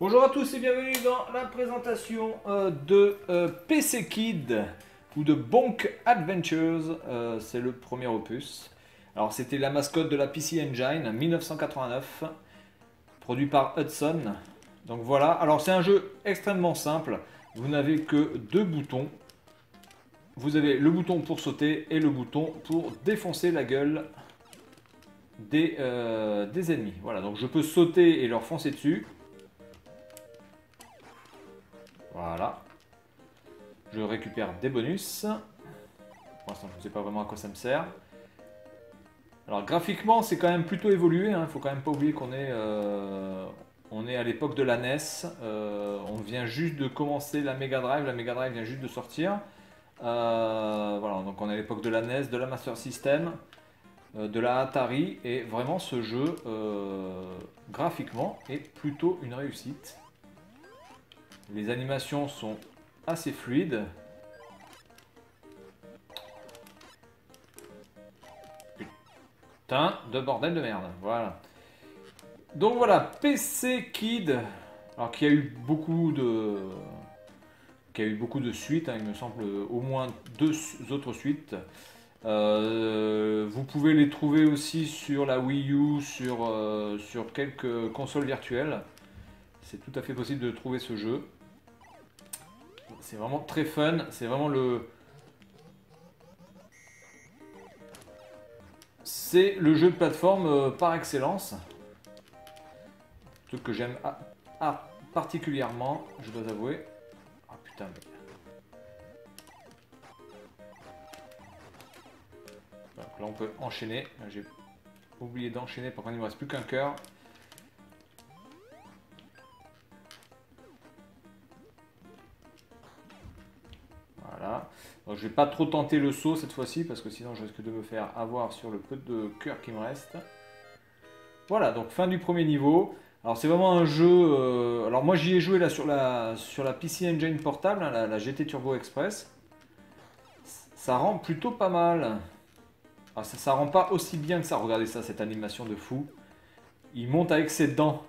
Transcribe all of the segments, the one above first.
Bonjour à tous et bienvenue dans la présentation de PC Kid ou de Bonk Adventures. C'est le premier opus. Alors c'était la mascotte de la PC Engine 1989, produit par Hudson. Donc voilà, alors c'est un jeu extrêmement simple. Vous n'avez que deux boutons. Vous avez le bouton pour sauter et le bouton pour défoncer la gueule des ennemis. Voilà, donc je peux sauter et leur foncer dessus. Voilà. Je récupère des bonus. Pour l'instant, je ne sais pas vraiment à quoi ça me sert. Alors, graphiquement, c'est quand même plutôt évolué. Il ne faut quand même pas oublier qu'on est, on est à l'époque de la NES. On vient juste de commencer la Mega Drive. La Mega Drive vient juste de sortir. Voilà, donc on est à l'époque de la NES, de la Master System, de la Atari. Et vraiment, ce jeu, graphiquement, est plutôt une réussite. Les animations sont assez fluides. Putain de bordel de merde, voilà. Donc voilà, PC Kid, alors qui a eu beaucoup de suites, hein, il me semble au moins deux autres suites. Vous pouvez les trouver aussi sur la Wii U, sur quelques consoles virtuelles. C'est tout à fait possible de trouver ce jeu. C'est vraiment très fun, c'est vraiment c'est le jeu de plateforme par excellence. Truc que j'aime particulièrement, je dois avouer. Ah putain. Donc là on peut enchaîner. J'ai oublié d'enchaîner pour qu'il ne me reste plus qu'un cœur. Voilà. Donc, je vais pas trop tenter le saut cette fois-ci parce que sinon je risque de me faire avoir sur le peu de cœur qui me reste. Voilà, donc fin du premier niveau. Alors c'est vraiment un jeu. Alors moi j'y ai joué là sur la PC Engine portable, hein, la GT Turbo Express. Ça rend plutôt pas mal. Ah, ça rend pas aussi bien que ça. Regardez ça, cette animation de fou. Il monte avec ses dents.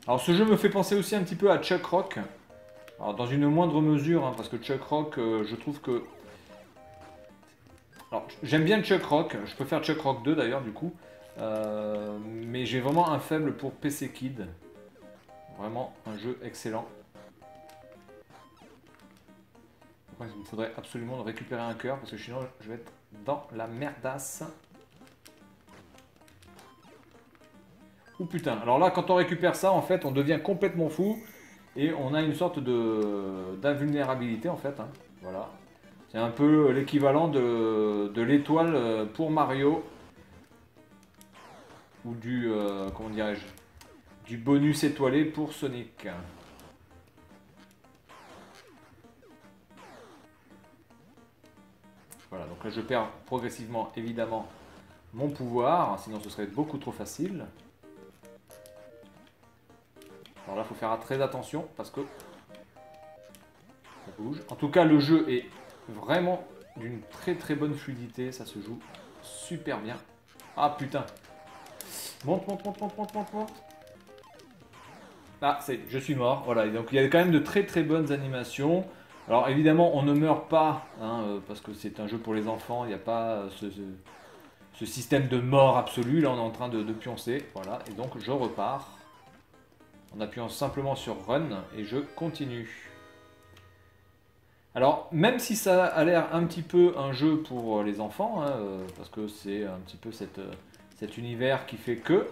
Alors ce jeu me fait penser aussi un petit peu à Chuck Rock. Alors dans une moindre mesure, hein, parce que Chuck Rock, je trouve que... Alors j'aime bien Chuck Rock, je peux faire Chuck Rock 2 d'ailleurs du coup. Mais j'ai vraiment un faible pour PC Kid. Vraiment un jeu excellent. Il me faudrait absolument récupérer un cœur parce que sinon je vais être dans la merdasse. Ouh putain, alors là quand on récupère ça en fait on devient complètement fou et on a une sorte d'invulnérabilité en fait, hein. Voilà. C'est un peu l'équivalent de l'étoile pour Mario ou du comment dirais-je, du bonus étoilé pour Sonic. Voilà, donc là je perds progressivement évidemment mon pouvoir, sinon ce serait beaucoup trop facile. Alors là il faut faire très attention parce que ça bouge. En tout cas le jeu est vraiment d'une très bonne fluidité, ça se joue super bien. Ah putain. Monte. Ah, je suis mort, voilà. Donc il y a quand même de très bonnes animations. Alors évidemment on ne meurt pas, hein, parce que c'est un jeu pour les enfants, il n'y a pas ce système de mort absolu. Là on est en train de pioncer, voilà. Et donc je repars en appuyant simplement sur Run et je continue. Alors, même si ça a l'air un petit peu un jeu pour les enfants, hein, parce que c'est un petit peu cet univers qui fait que,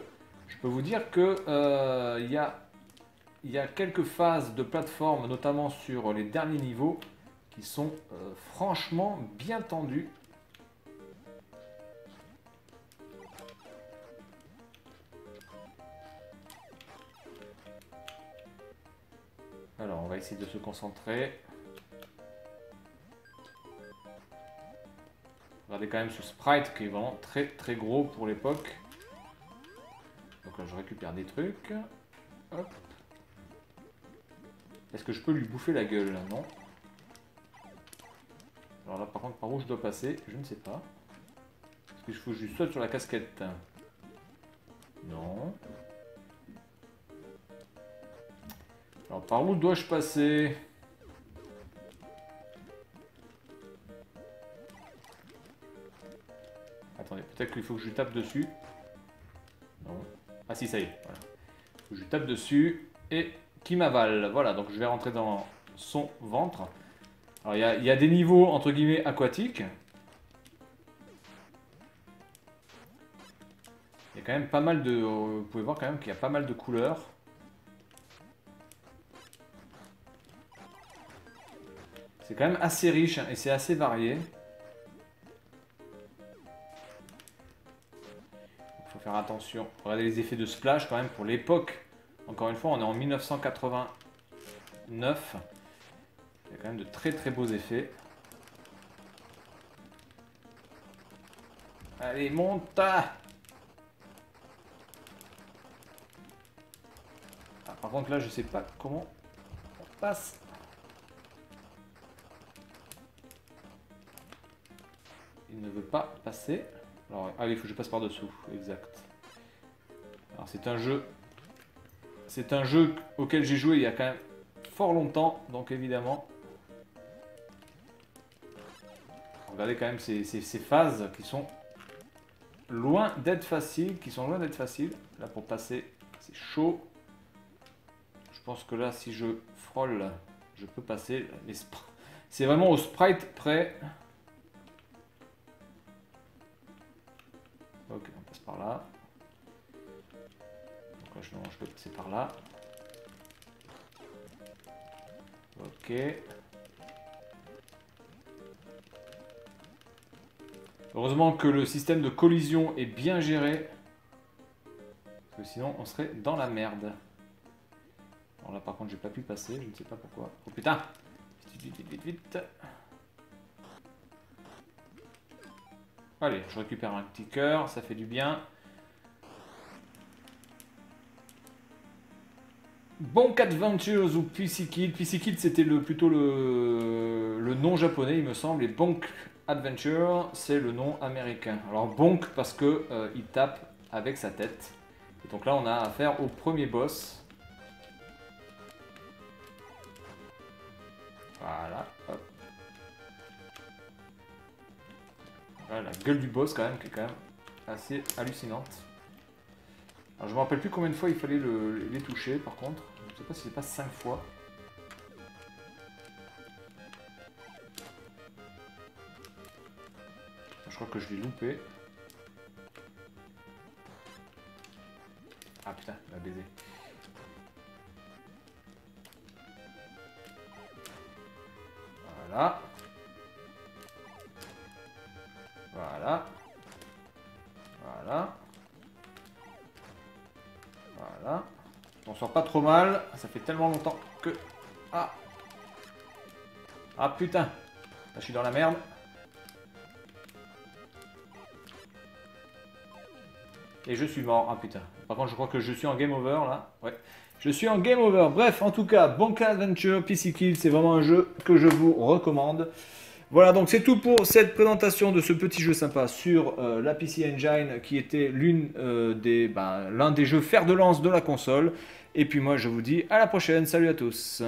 je peux vous dire que il y a quelques phases de plateforme, notamment sur les derniers niveaux, qui sont franchement bien tendues. Alors, on va essayer de se concentrer. Regardez quand même ce sprite qui est vraiment très gros pour l'époque. Donc là je récupère des trucs. Hop. Est-ce que je peux lui bouffer la gueule là? Non. Alors là par contre par où je dois passer? Je ne sais pas. Est-ce qu'il faut que je lui saute sur la casquette? Non. Alors, par où dois-je passer? Attendez, peut-être qu'il faut que je tape dessus. Non. Ah si, ça y est. Voilà. Faut que je tape dessus et qui m'avale. Voilà, donc je vais rentrer dans son ventre. Alors, il y a des niveaux, entre guillemets, aquatiques. Il y a quand même pas mal de... Vous pouvez voir quand même qu'il y a pas mal de couleurs. C'est quand même assez riche hein, et c'est assez varié. Il faut faire attention. Regardez les effets de splash quand même pour l'époque. Encore une fois, on est en 1989. Il y a quand même de très très beaux effets. Allez, monte! Ah, par contre là, je sais pas comment on passe. Il ne veut pas passer. Alors, ah oui, il faut que je passe par-dessous. Exact. Alors c'est un jeu... C'est un jeu auquel j'ai joué il y a quand même fort longtemps. Donc évidemment... Regardez quand même ces phases qui sont loin d'être faciles. Là pour passer, c'est chaud. Je pense que là, si je frôle, je peux passer. C'est vraiment au sprite près. Ok, on passe par là. Donc là, je peux passer par là. Ok. Heureusement que le système de collision est bien géré. Parce que sinon, on serait dans la merde. Alors là, par contre, j'ai pas pu passer. Je ne sais pas pourquoi. Oh putain! Vite. Allez, je récupère un petit cœur, ça fait du bien. Bonk Adventures ou PC Kid. PC Kid, c'était plutôt le nom japonais, il me semble. Et Bonk Adventure, c'est le nom américain. Alors Bonk parce que il tape avec sa tête. Et donc là, on a affaire au premier boss. Voilà. Hop. Voilà la gueule du boss quand même, qui est quand même assez hallucinante. Alors je me rappelle plus combien de fois il fallait les toucher par contre. Je ne sais pas si c'est pas 5 fois. Je crois que je l'ai loupé. Ah putain, il m'a baisé. Voilà. Voilà. Voilà. Voilà. On sort pas trop mal. Ça fait tellement longtemps que... Ah. Ah putain. Là, je suis dans la merde. Et je suis mort. Ah putain. Par contre, je crois que je suis en game over là. Ouais. Je suis en game over. Bref, en tout cas, Bonk Adventure PC Kid, c'est vraiment un jeu que je vous recommande. Voilà, donc c'est tout pour cette présentation de ce petit jeu sympa sur la PC Engine qui était l'un des jeux fer de lance de la console. Et puis moi, je vous dis à la prochaine. Salut à tous.